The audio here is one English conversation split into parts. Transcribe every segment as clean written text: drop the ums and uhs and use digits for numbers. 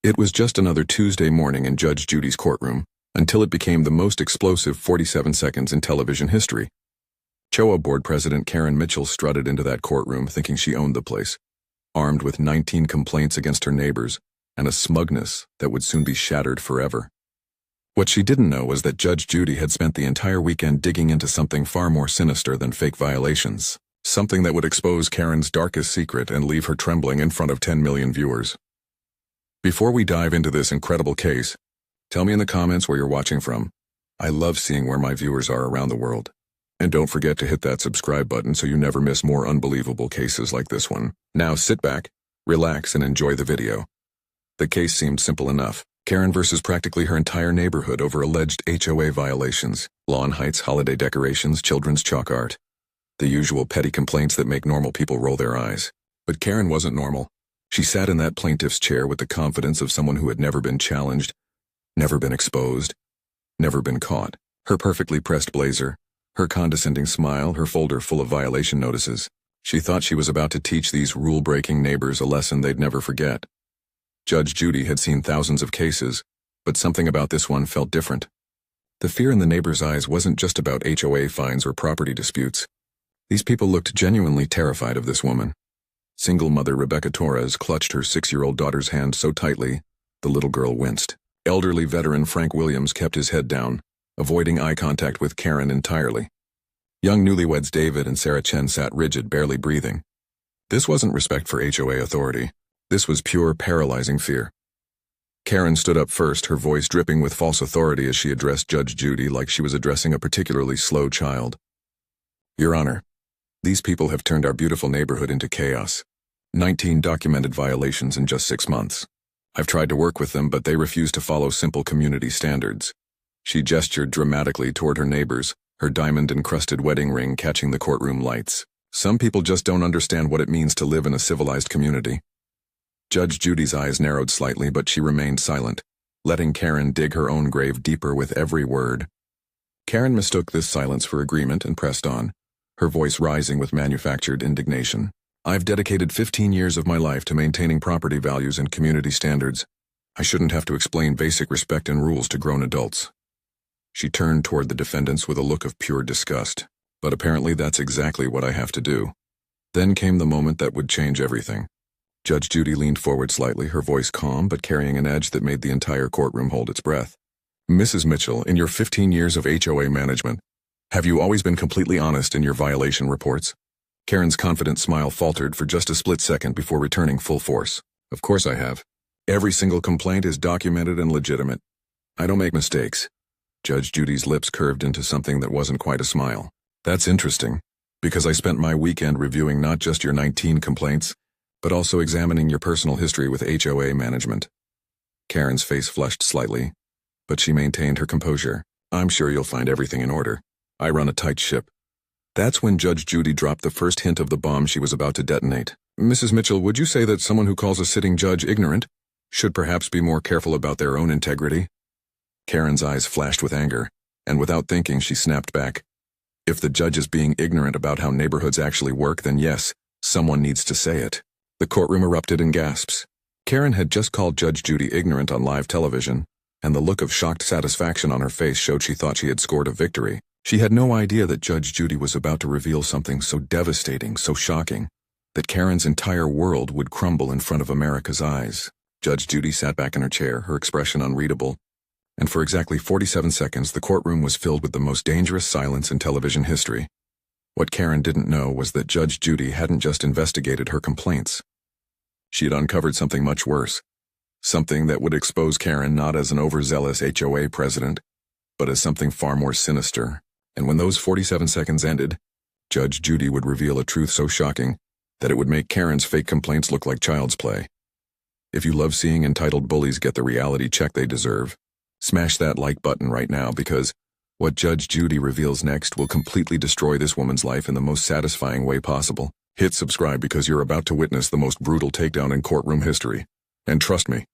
It was just another Tuesday morning in Judge Judy's courtroom, until it became the most explosive 47 seconds in television history. HOA Board President Karen Mitchell strutted into that courtroom thinking she owned the place, armed with 19 complaints against her neighbors and a smugness that would soon be shattered forever. What she didn't know was that Judge Judy had spent the entire weekend digging into something far more sinister than fake violations, something that would expose Karen's darkest secret and leave her trembling in front of 10 million viewers. Before we dive into this incredible case, tell me in the comments where you're watching from. I love seeing where my viewers are around the world. And don't forget to hit that subscribe button so you never miss more unbelievable cases like this one. Now sit back, relax, and enjoy the video. The case seemed simple enough. Karen versus practically her entire neighborhood over alleged HOA violations, lawn heights, holiday decorations, children's chalk art. The usual petty complaints that make normal people roll their eyes. But Karen wasn't normal. She sat in that plaintiff's chair with the confidence of someone who had never been challenged, never been exposed, never been caught. Her perfectly pressed blazer, her condescending smile, her folder full of violation notices. She thought she was about to teach these rule-breaking neighbors a lesson they'd never forget. Judge Judy had seen thousands of cases, but something about this one felt different. The fear in the neighbors' eyes wasn't just about HOA fines or property disputes. These people looked genuinely terrified of this woman. Single mother Rebecca Torres clutched her 6-year-old daughter's hand so tightly, the little girl winced. Elderly veteran Frank Williams kept his head down, avoiding eye contact with Karen entirely. Young newlyweds David and Sarah Chen sat rigid, barely breathing. This wasn't respect for HOA authority. This was pure, paralyzing fear. Karen stood up first, her voice dripping with false authority as she addressed Judge Judy like she was addressing a particularly slow child. Your Honor, these people have turned our beautiful neighborhood into chaos. 19 documented violations in just 6 months. I've tried to work with them, but they refuse to follow simple community standards. She gestured dramatically toward her neighbors, her diamond-encrusted wedding ring catching the courtroom lights. Some people just don't understand what it means to live in a civilized community. Judge Judy's eyes narrowed slightly, but she remained silent, letting Karen dig her own grave deeper with every word. Karen mistook this silence for agreement and pressed on, her voice rising with manufactured indignation. I've dedicated 15 years of my life to maintaining property values and community standards. I shouldn't have to explain basic respect and rules to grown adults. She turned toward the defendants with a look of pure disgust. But apparently that's exactly what I have to do. Then came the moment that would change everything. Judge Judy leaned forward slightly, her voice calm but carrying an edge that made the entire courtroom hold its breath. Mrs. Mitchell, in your 15 years of HOA management, have you always been completely honest in your violation reports? Karen's confident smile faltered for just a split second before returning full force. Of course I have. Every single complaint is documented and legitimate. I don't make mistakes. Judge Judy's lips curved into something that wasn't quite a smile. That's interesting, because I spent my weekend reviewing not just your 19 complaints, but also examining your personal history with HOA management. Karen's face flushed slightly, but she maintained her composure. I'm sure you'll find everything in order. I run a tight ship. That's when Judge Judy dropped the first hint of the bomb she was about to detonate. Mrs. Mitchell, would you say that someone who calls a sitting judge ignorant should perhaps be more careful about their own integrity? Karen's eyes flashed with anger, and without thinking she snapped back. If the judge is being ignorant about how neighborhoods actually work, then yes, someone needs to say it. The courtroom erupted in gasps. Karen had just called Judge Judy ignorant on live television, and the look of shocked satisfaction on her face showed she thought she had scored a victory. She had no idea that Judge Judy was about to reveal something so devastating, so shocking, that Karen's entire world would crumble in front of America's eyes. Judge Judy sat back in her chair, her expression unreadable, and for exactly 47 seconds the courtroom was filled with the most dangerous silence in television history. What Karen didn't know was that Judge Judy hadn't just investigated her complaints. She had uncovered something much worse. Something that would expose Karen not as an overzealous HOA president, but as something far more sinister. And when those 47 seconds ended, Judge Judy would reveal a truth so shocking that it would make Karen's fake complaints look like child's play. If you love seeing entitled bullies get the reality check they deserve, smash that like button right now, because what Judge Judy reveals next will completely destroy this woman's life in the most satisfying way possible. Hit subscribe because you're about to witness the most brutal takedown in courtroom history. And trust me,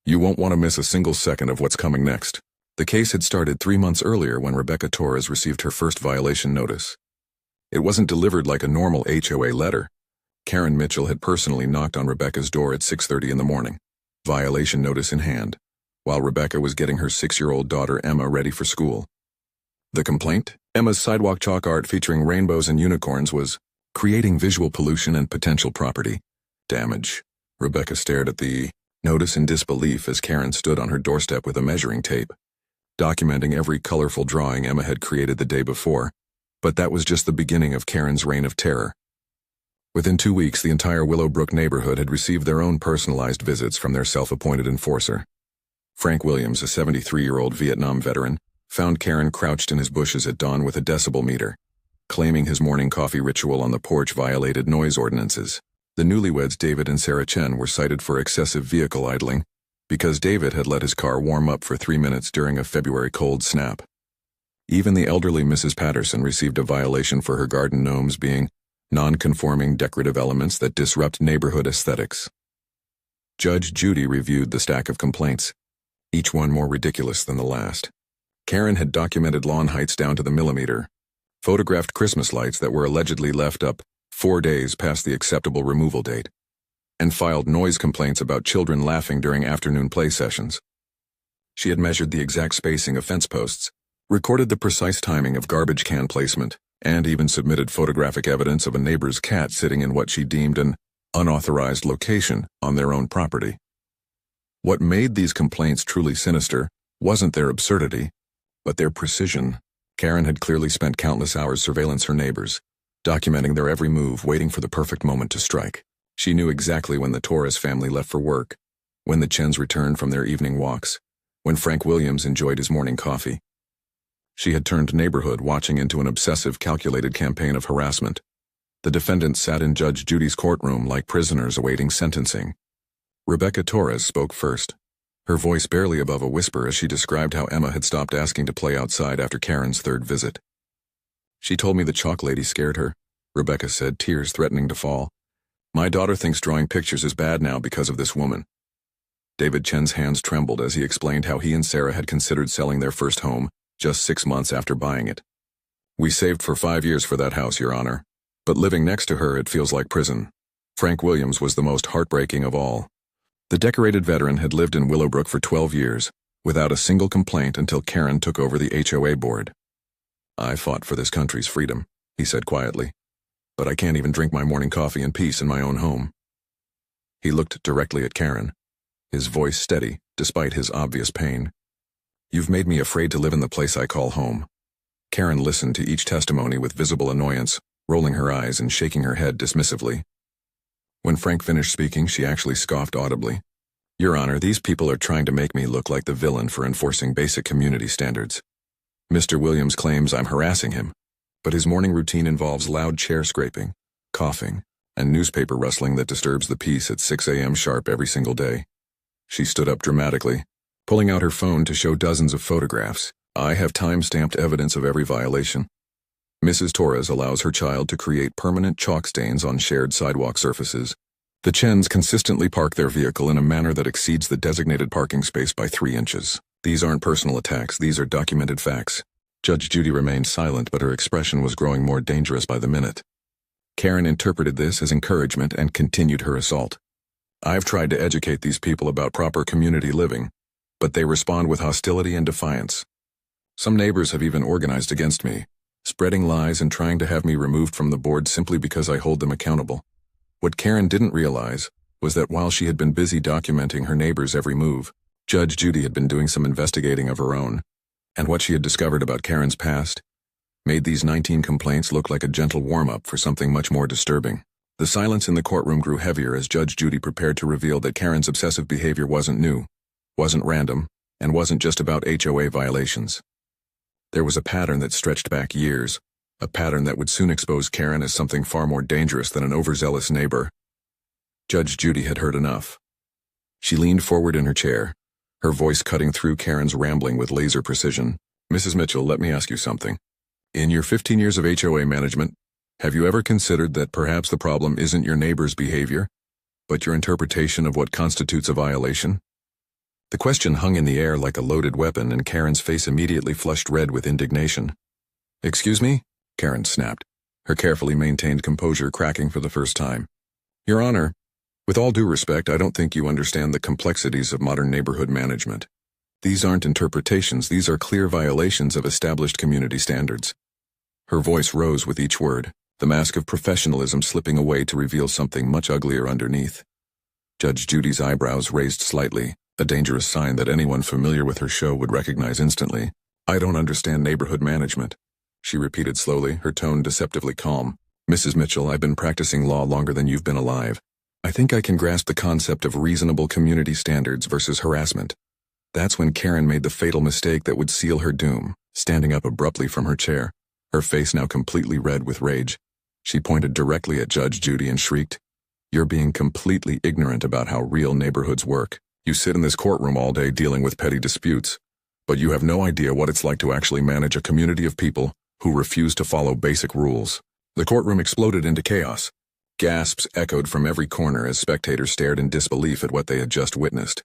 you won't want to miss a single second of what's coming next. The case had started 3 months earlier when Rebecca Torres received her first violation notice. It wasn't delivered like a normal HOA letter. Karen Mitchell had personally knocked on Rebecca's door at 6:30 in the morning. violation notice in hand, while Rebecca was getting her 6-year-old daughter Emma ready for school. The complaint? Emma's sidewalk chalk art featuring rainbows and unicorns was creating visual pollution and potential property damage. Rebecca stared at the notice in disbelief as Karen stood on her doorstep with a measuring tape, documenting every colorful drawing Emma had created the day before. But that was just the beginning of Karen's reign of terror. Within 2 weeks, the entire Willowbrook neighborhood had received their own personalized visits from their self-appointed enforcer. Frank Williams, a 73-year-old Vietnam veteran, found Karen crouched in his bushes at dawn with a decibel meter, claiming his morning coffee ritual on the porch violated noise ordinances. The newlyweds David and Sarah Chen were cited for excessive vehicle idling because David had let his car warm up for 3 minutes during a February cold snap. Even the elderly Mrs. Patterson received a violation for her garden gnomes being non-conforming decorative elements that disrupt neighborhood aesthetics. Judge Judy reviewed the stack of complaints, each one more ridiculous than the last. Karen had documented lawn heights down to the millimeter, photographed Christmas lights that were allegedly left up 4 days past the acceptable removal date, and filed noise complaints about children laughing during afternoon play sessions. She had measured the exact spacing of fence posts, recorded the precise timing of garbage can placement, and even submitted photographic evidence of a neighbor's cat sitting in what she deemed an unauthorized location on their own property. What made these complaints truly sinister wasn't their absurdity, but their precision. Karen had clearly spent countless hours surveillance her neighbors, documenting their every move, waiting for the perfect moment to strike. She knew exactly when the Torres family left for work, when the Chens returned from their evening walks, when Frank Williams enjoyed his morning coffee. She had turned neighborhood watching into an obsessive, calculated campaign of harassment. The defendants sat in Judge Judy's courtroom like prisoners awaiting sentencing. Rebecca Torres spoke first, her voice barely above a whisper as she described how Emma had stopped asking to play outside after Karen's 3rd visit. "She told me the chalk lady scared her," Rebecca said, tears threatening to fall. "My daughter thinks drawing pictures is bad now because of this woman." David Chen's hands trembled as he explained how he and Sarah had considered selling their first home just 6 months after buying it. "We saved for 5 years for that house, Your Honor. But living next to her, it feels like prison." Frank Williams was the most heartbreaking of all. The decorated veteran had lived in Willowbrook for 12 years, without a single complaint until Karen took over the HOA board. "I fought for this country's freedom," he said quietly, "but I can't even drink my morning coffee in peace in my own home." He looked directly at Karen, his voice steady, despite his obvious pain. "You've made me afraid to live in the place I call home." Karen listened to each testimony with visible annoyance, rolling her eyes and shaking her head dismissively. When Frank finished speaking, she actually scoffed audibly. "Your Honor, these people are trying to make me look like the villain for enforcing basic community standards. Mr. Williams claims I'm harassing him, but his morning routine involves loud chair scraping, coughing, and newspaper rustling that disturbs the peace at 6 a.m. sharp every single day." She stood up dramatically, pulling out her phone to show dozens of photographs. "I have time-stamped evidence of every violation. Mrs. Torres allows her child to create permanent chalk stains on shared sidewalk surfaces. The Chens consistently park their vehicle in a manner that exceeds the designated parking space by 3 inches. These aren't personal attacks, these are documented facts." Judge Judy remained silent, but her expression was growing more dangerous by the minute. Karen interpreted this as encouragement and continued her assault. "I've tried to educate these people about proper community living, but they respond with hostility and defiance. Some neighbors have even organized against me, spreading lies and trying to have me removed from the board simply because I hold them accountable." What Karen didn't realize was that while she had been busy documenting her neighbors' every move, Judge Judy had been doing some investigating of her own, and what she had discovered about Karen's past made these 19 complaints look like a gentle warm-up for something much more disturbing. The silence in the courtroom grew heavier as Judge Judy prepared to reveal that Karen's obsessive behavior wasn't new, wasn't random, and wasn't just about HOA violations. There was a pattern that stretched back years, a pattern that would soon expose Karen as something far more dangerous than an overzealous neighbor. Judge Judy had heard enough. She leaned forward in her chair, her voice cutting through Karen's rambling with laser precision. "Mrs. Mitchell, let me ask you something. In your 15 years of HOA management, have you ever considered that perhaps the problem isn't your neighbor's behavior, but your interpretation of what constitutes a violation?" The question hung in the air like a loaded weapon, and Karen's face immediately flushed red with indignation. "Excuse me?" Karen snapped, her carefully maintained composure cracking for the first time. "Your Honor, With all due respect, I don't think you understand the complexities of modern neighborhood management. These aren't interpretations, these are clear violations of established community standards. Her voice rose with each word, the mask of professionalism slipping away to reveal something much uglier underneath. Judge Judy's eyebrows raised slightly, a dangerous sign that anyone familiar with her show would recognize instantly. I don't understand neighborhood management, she repeated slowly, her tone deceptively calm. Mrs. Mitchell, I've been practicing law longer than you've been alive. I think I can grasp the concept of reasonable community standards versus harassment. That's when Karen made the fatal mistake that would seal her doom, standing up abruptly from her chair, her face now completely red with rage. She pointed directly at Judge Judy and shrieked, "You're being completely ignorant about how real neighborhoods work. You sit in this courtroom all day dealing with petty disputes, but you have no idea what it's like to actually manage a community of people who refuse to follow basic rules." The courtroom exploded into chaos. Gasps echoed from every corner as spectators stared in disbelief at what they had just witnessed.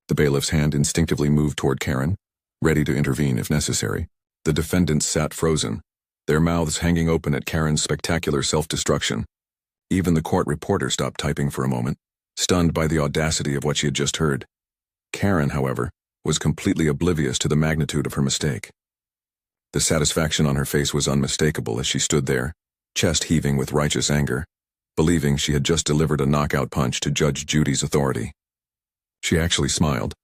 The bailiff's hand instinctively moved toward Karen, ready to intervene if necessary. The defendants sat frozen, their mouths hanging open at Karen's spectacular self-destruction. Even the court reporter stopped typing for a moment, stunned by the audacity of what she had just heard. Karen, however, was completely oblivious to the magnitude of her mistake. The satisfaction on her face was unmistakable as she stood there, chest heaving with righteous anger, believing she had just delivered a knockout punch to Judge Judy's authority. She actually smiled,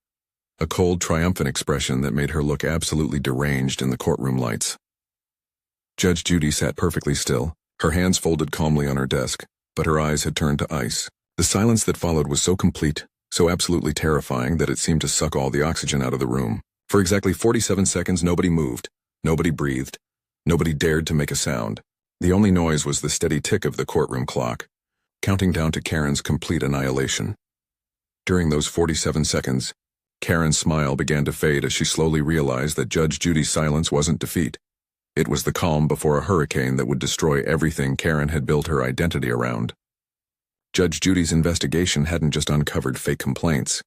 a cold, triumphant expression that made her look absolutely deranged in the courtroom lights. Judge Judy sat perfectly still, her hands folded calmly on her desk, but her eyes had turned to ice. The silence that followed was so complete, so absolutely terrifying that it seemed to suck all the oxygen out of the room. For exactly 47 seconds, nobody moved, nobody breathed, nobody dared to make a sound. The only noise was the steady tick of the courtroom clock, counting down to Karen's complete annihilation. During those 47 seconds, Karen's smile began to fade as she slowly realized that Judge Judy's silence wasn't defeat. It was the calm before a hurricane that would destroy everything Karen had built her identity around. Judge Judy's investigation hadn't just uncovered fake complaints.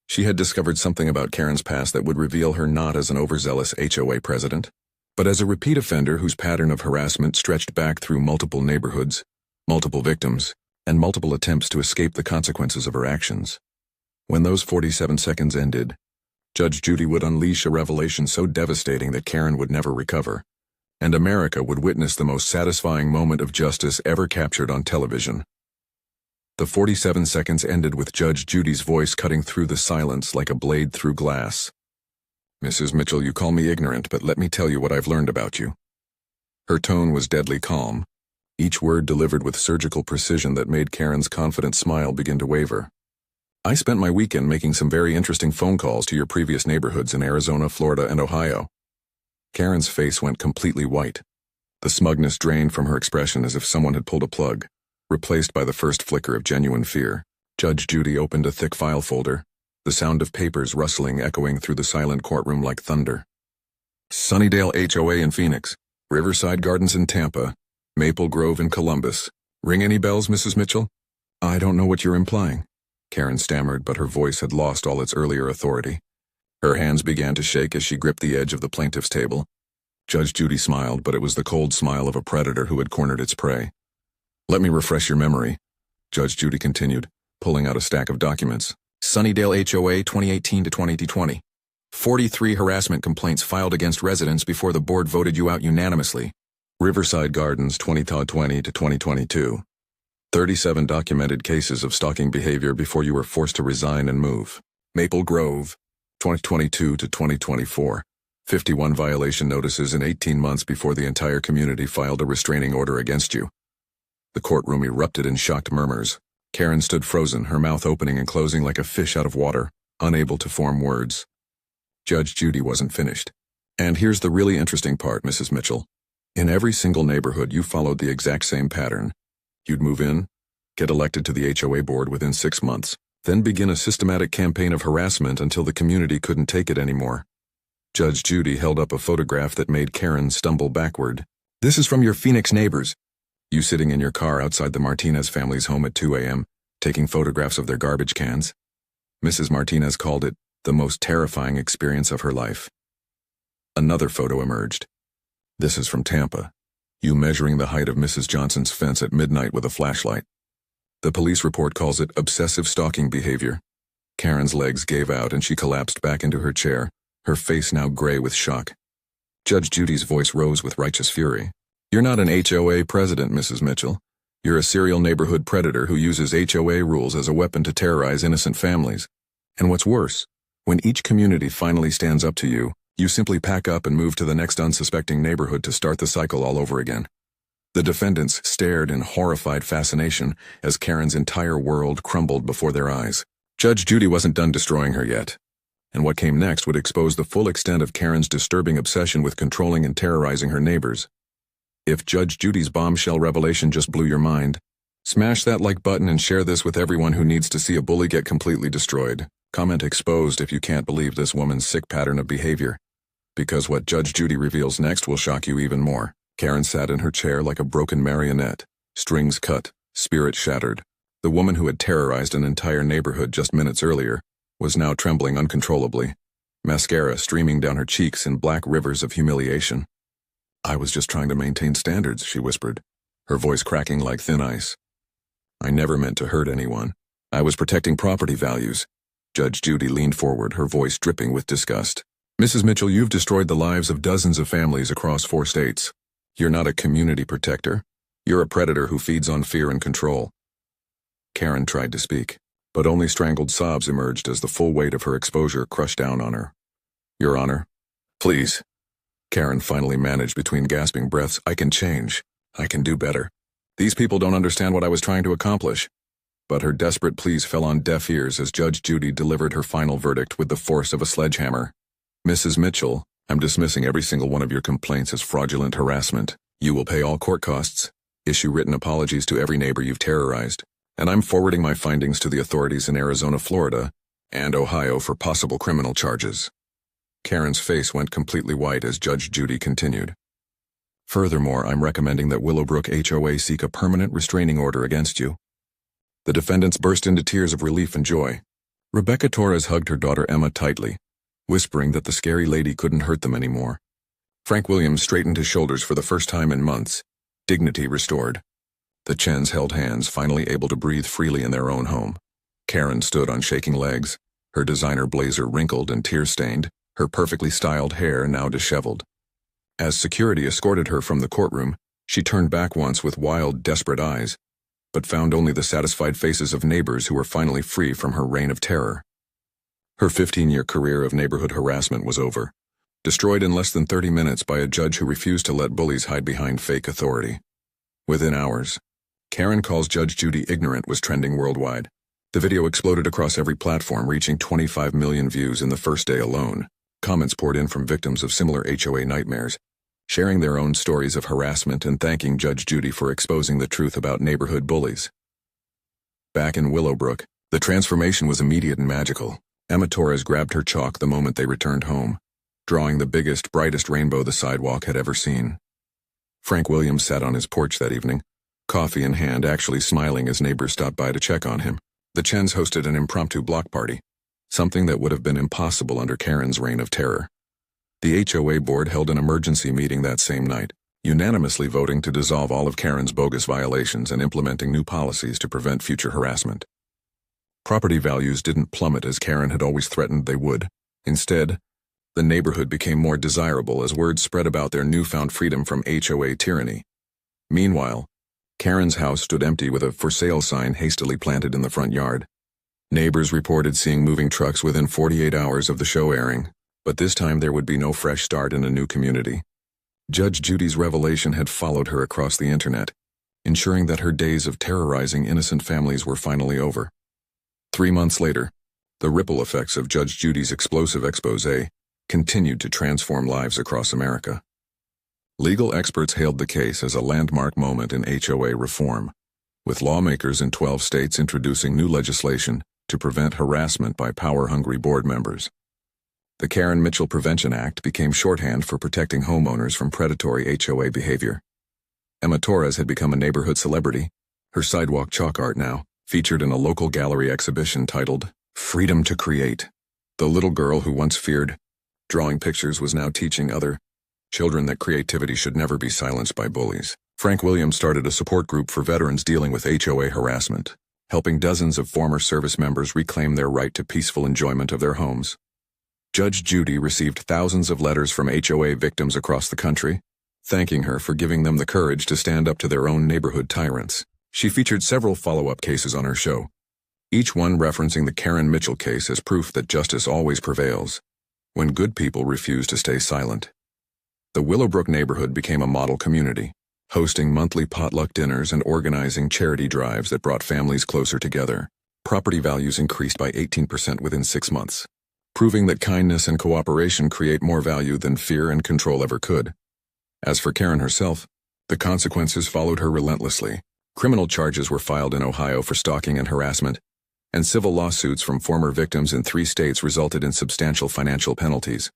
She had discovered something about Karen's past that would reveal her not as an overzealous HOA president, but as a repeat offender whose pattern of harassment stretched back through multiple neighborhoods, multiple victims, and multiple attempts to escape the consequences of her actions. When those 47 seconds ended, Judge Judy would unleash a revelation so devastating that Karen would never recover, and America would witness the most satisfying moment of justice ever captured on television. The 47 seconds ended with Judge Judy's voice cutting through the silence like a blade through glass. "Mrs. Mitchell, you call me ignorant, but let me tell you what I've learned about you." Her tone was deadly calm, each word delivered with surgical precision that made Karen's confident smile begin to waver. "I spent my weekend making some very interesting phone calls to your previous neighborhoods in Arizona, Florida, and Ohio." Karen's face went completely white. The smugness drained from her expression as if someone had pulled a plug, replaced by the first flicker of genuine fear. Judge Judy opened a thick file folder, the sound of papers rustling echoing through the silent courtroom like thunder. "Sunnydale HOA in Phoenix, Riverside Gardens in Tampa, Maple Grove in Columbus. Ring any bells, Mrs. Mitchell?" "I don't know what you're implying," Karen stammered, but her voice had lost all its earlier authority. Her hands began to shake as she gripped the edge of the plaintiff's table. Judge Judy smiled, but it was the cold smile of a predator who had cornered its prey. "Let me refresh your memory," Judge Judy continued, pulling out a stack of documents. "Sunnydale HOA 2018 to 2020. 43 harassment complaints filed against residents before the board voted you out unanimously. Riverside Gardens 2020 to 2022. 37 documented cases of stalking behavior before you were forced to resign and move. Maple Grove 2022 to 2024. 51 violation notices in 18 months before the entire community filed a restraining order against you." The courtroom erupted in shocked murmurs. Karen stood frozen, her mouth opening and closing like a fish out of water, unable to form words. Judge Judy wasn't finished. "And here's the really interesting part, Mrs. Mitchell. In every single neighborhood, you followed the exact same pattern. You'd move in, get elected to the HOA board within 6 months, then begin a systematic campaign of harassment until the community couldn't take it anymore." Judge Judy held up a photograph that made Karen stumble backward. "This is from your Phoenix neighbors. You sitting in your car outside the Martinez family's home at 2 a.m., taking photographs of their garbage cans." Mrs. Martinez called it the most terrifying experience of her life. Another photo emerged. "This is from Tampa. You measuring the height of Mrs. Johnson's fence at midnight with a flashlight." The police report calls it obsessive stalking behavior. Karen's legs gave out and she collapsed back into her chair, her face now gray with shock. Judge Judy's voice rose with righteous fury. You're not an HOA president, Mrs. Mitchell. You're a serial neighborhood predator who uses HOA rules as a weapon to terrorize innocent families. And what's worse, when each community finally stands up to you, you simply pack up and move to the next unsuspecting neighborhood to start the cycle all over again. The defendants stared in horrified fascination as Karen's entire world crumbled before their eyes. Judge Judy wasn't done destroying her yet, and what came next would expose the full extent of Karen's disturbing obsession with controlling and terrorizing her neighbors. If Judge Judy's bombshell revelation just blew your mind, smash that like button and share this with everyone who needs to see a bully get completely destroyed. Comment exposed if you can't believe this woman's sick pattern of behavior. Because what Judge Judy reveals next will shock you even more. Karen sat in her chair like a broken marionette, strings cut, spirit shattered. The woman who had terrorized an entire neighborhood just minutes earlier was now trembling uncontrollably, mascara streaming down her cheeks in black rivers of humiliation. I was just trying to maintain standards, she whispered, her voice cracking like thin ice. I never meant to hurt anyone. I was protecting property values. Judge Judy leaned forward, her voice dripping with disgust. Mrs. Mitchell, you've destroyed the lives of dozens of families across 4 states. You're not a community protector. You're a predator who feeds on fear and control. Karen tried to speak, but only strangled sobs emerged as the full weight of her exposure crushed down on her. Your Honor, please. Karen finally managed between gasping breaths. I can change. I can do better. These people don't understand what I was trying to accomplish. But her desperate pleas fell on deaf ears as Judge Judy delivered her final verdict with the force of a sledgehammer. Mrs. Mitchell, I'm dismissing every single one of your complaints as fraudulent harassment. You will pay all court costs, issue written apologies to every neighbor you've terrorized, and I'm forwarding my findings to the authorities in Arizona, Florida, and Ohio for possible criminal charges. Karen's face went completely white as Judge Judy continued. Furthermore, I'm recommending that Willowbrook HOA seek a permanent restraining order against you. The defendants burst into tears of relief and joy. Rebecca Torres hugged her daughter Emma tightly, whispering that the scary lady couldn't hurt them anymore. Frank Williams straightened his shoulders for the first time in months, dignity restored. The Chens held hands, finally able to breathe freely in their own home. Karen stood on shaking legs, her designer blazer wrinkled and tear-stained, her perfectly styled hair now disheveled. As security escorted her from the courtroom, she turned back once with wild, desperate eyes, but found only the satisfied faces of neighbors who were finally free from her reign of terror. Her 15-year career of neighborhood harassment was over, destroyed in less than 30 minutes by a judge who refused to let bullies hide behind fake authority. Within hours, Karen calls Judge Judy ignorant was trending worldwide. The video exploded across every platform, reaching 25 million views in the first day alone. Comments poured in from victims of similar HOA nightmares, sharing their own stories of harassment and thanking Judge Judy for exposing the truth about neighborhood bullies. Back in Willowbrook, the transformation was immediate and magical. Emma Torres grabbed her chalk the moment they returned home, drawing the biggest, brightest rainbow the sidewalk had ever seen. Frank Williams sat on his porch that evening, coffee in hand, actually smiling as neighbors stopped by to check on him. The Chens hosted an impromptu block party, something that would have been impossible under Karen's reign of terror. The HOA board held an emergency meeting that same night, unanimously voting to dissolve all of Karen's bogus violations and implementing new policies to prevent future harassment. Property values didn't plummet as Karen had always threatened they would. Instead, the neighborhood became more desirable as word spread about their newfound freedom from HOA tyranny. Meanwhile, Karen's house stood empty with a for sale sign hastily planted in the front yard. Neighbors reported seeing moving trucks within 48 hours of the show airing, but this time there would be no fresh start in a new community. Judge Judy's revelation had followed her across the internet, ensuring that her days of terrorizing innocent families were finally over. 3 months later, the ripple effects of Judge Judy's explosive exposé continued to transform lives across America. Legal experts hailed the case as a landmark moment in HOA reform, with lawmakers in 12 states introducing new legislation to prevent harassment by power-hungry board members. The Karen Mitchell Prevention Act became shorthand for protecting homeowners from predatory HOA behavior. Emma Torres had become a neighborhood celebrity, her sidewalk chalk art now featured in a local gallery exhibition titled Freedom to Create. The little girl who once feared drawing pictures was now teaching other children that creativity should never be silenced by bullies. Frank Williams started a support group for veterans dealing with HOA harassment, helping dozens of former service members reclaim their right to peaceful enjoyment of their homes. Judge Judy received thousands of letters from HOA victims across the country, thanking her for giving them the courage to stand up to their own neighborhood tyrants. She featured several follow-up cases on her show, each one referencing the Karen Mitchell case as proof that justice always prevails when good people refuse to stay silent. The Willowbrook neighborhood became a model community, hosting monthly potluck dinners and organizing charity drives that brought families closer together. Property values increased by 18% within 6 months, proving that kindness and cooperation create more value than fear and control ever could. As for Karen herself, the consequences followed her relentlessly. Criminal charges were filed in Ohio for stalking and harassment, and civil lawsuits from former victims in 3 states resulted in substantial financial penalties.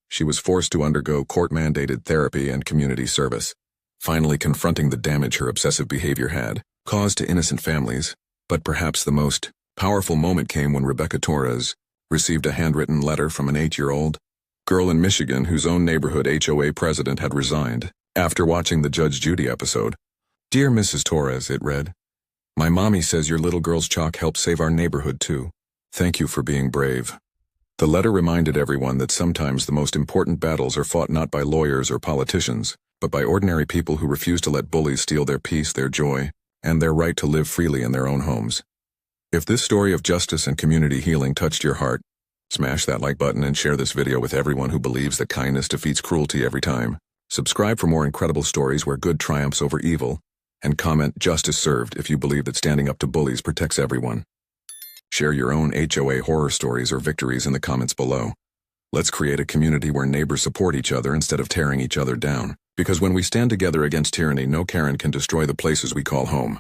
She was forced to undergo court-mandated therapy and community service, finally confronting the damage her obsessive behavior had caused to innocent families. But perhaps the most powerful moment came when Rebecca Torres received a handwritten letter from an 8-year-old girl in Michigan whose own neighborhood HOA president had resigned. After watching the Judge Judy episode, "Dear Mrs. Torres," it read, "My mommy says your little girl's chalk helped save our neighborhood too. Thank you for being brave." The letter reminded everyone that sometimes the most important battles are fought not by lawyers or politicians, but by ordinary people who refuse to let bullies steal their peace, their joy, and their right to live freely in their own homes. If this story of justice and community healing touched your heart, smash that like button and share this video with everyone who believes that kindness defeats cruelty every time. Subscribe for more incredible stories where good triumphs over evil, and comment "Justice served" if you believe that standing up to bullies protects everyone. Share your own HOA horror stories or victories in the comments below. Let's create a community where neighbors support each other instead of tearing each other down. Because when we stand together against tyranny, no Karen can destroy the places we call home.